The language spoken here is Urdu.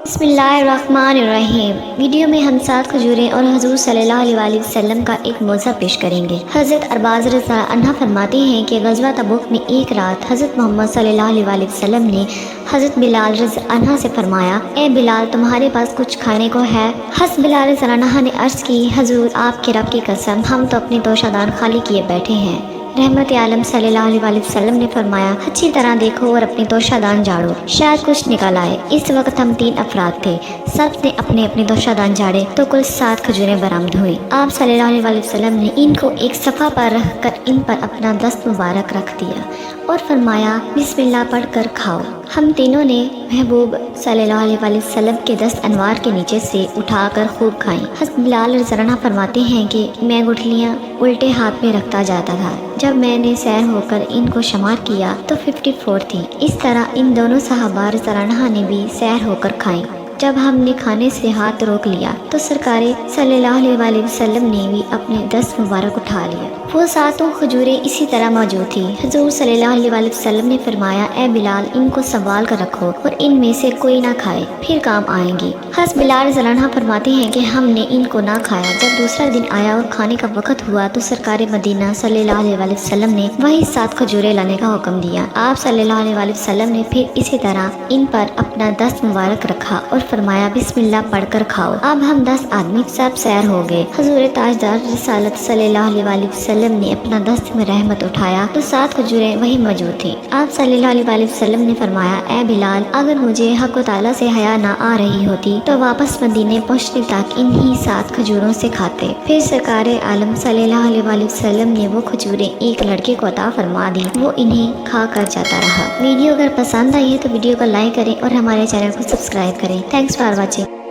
بسم اللہ الرحمن الرحیم۔ ویڈیو میں ہم 7 کھجوریں اور حضور صلی اللہ علیہ وسلم کا ایک موضوع پیش کریں گے۔ حضرت ارباز رضی اللہ عنہ فرماتے ہیں کہ غزوہ تبوک میں ایک رات حضرت محمد صلی اللہ علیہ وسلم نے حضرت بلال رضی اللہ عنہ سے فرمایا، اے بلال، تمہارے پاس کچھ کھانے کو ہے؟ حضرت بلال رضی اللہ عنہ نے عرض کی، حضور آپ کے رب کی قسم، ہم تو اپنے توشہ دان خالی کیے بیٹھے ہیں۔ رحمت عالم صلی اللہ علیہ وسلم نے فرمایا، اچھی طرح دیکھو اور اپنی توشہ دان جھاڑو، شاید کچھ نکل آئے۔ اس وقت ہم 3 افراد تھے، سب نے اپنے اپنے توشہ دان جھاڑے تو کل 7 کھجوریں برآمد ہوئی۔ آپ صلی اللہ علیہ وسلم نے ان کو ایک صفحہ پر رکھ کر ان پر اپنا دست مبارک رکھ دیا اور فرمایا، بسم اللہ پڑھ کر کھاؤ۔ ہم تینوں نے محبوب صلی اللہ علیہ وسلم کے دست انوار کے نیچے سے اٹھا کر خوب کھائیں۔ حضرت بلال رضی اللہ عنہ فرماتے ہیں کہ میں گٹھلیاں الٹے ہاتھ میں رکھتا جاتا تھا۔ جب میں نے سیر ہو کر ان کو شمار کیا تو 54 تھی۔ اس طرح ان دونوں صحابہ رضی اللہ عنہ نے بھی سیر ہو کر کھائیں۔ جب ہم نے کھانے سے ہاتھ روک لیا تو سرکار صلی اللہ علیہ وسلم نے بھی اپنے دست مبارک اٹھا لیا۔ وہ 7 کھجوریں اسی طرح موجود تھی۔ حضور صلی اللہ علیہ وسلم نے فرمایا، اے بلال، ان کو سنبھال کر رکھو اور ان میں سے کوئی نہ کھائے، پھر کام آئیں گی۔ حضرت بلال رضی اللہ عنہ فرماتے ہیں کہ ہم نے ان کو نہ کھایا۔ جب دوسرا دن آیا اور کھانے کا وقت ہوا تو سرکار مدینہ صلی اللہ علیہ وسلم نے وہی 7 کھجوریں لانے کا حکم دیا۔ آپ صلی اللہ علیہ وسلم نے پھر اسی طرح ان پر اپنا دست مبارک رکھا اور فرمایا، بسم اللہ پڑھ کر کھاؤ۔ اب ہم 10 آدمی سب سیر ہو گئے۔ حضور تاجدار رسالت صلی اللہ علیہ وسلم نے اپنا دست میں رحمت اٹھایا تو 7 کھجوریں وہی موجود تھیں۔ آپ صلی اللہ علیہ وسلم نے فرمایا، اے بلال، اگر مجھے حق و تعالیٰ سے حیا نہ آ رہی ہوتی تو واپس مدینے پہنچنے تک انہی 7 کھجوروں سے کھاتے۔ پھر سرکار عالم صلی اللہ علیہ وسلم نے وہ کھجوریں ایک لڑکے کو عطا فرما دی، وہ انہیں کھا کر جاتا رہا۔ ویڈیو اگر پسند آئی ہے تو ویڈیو کو لائک کریں اور ہمارے چینل کو سبسکرائب کریں۔ Thanks for watching.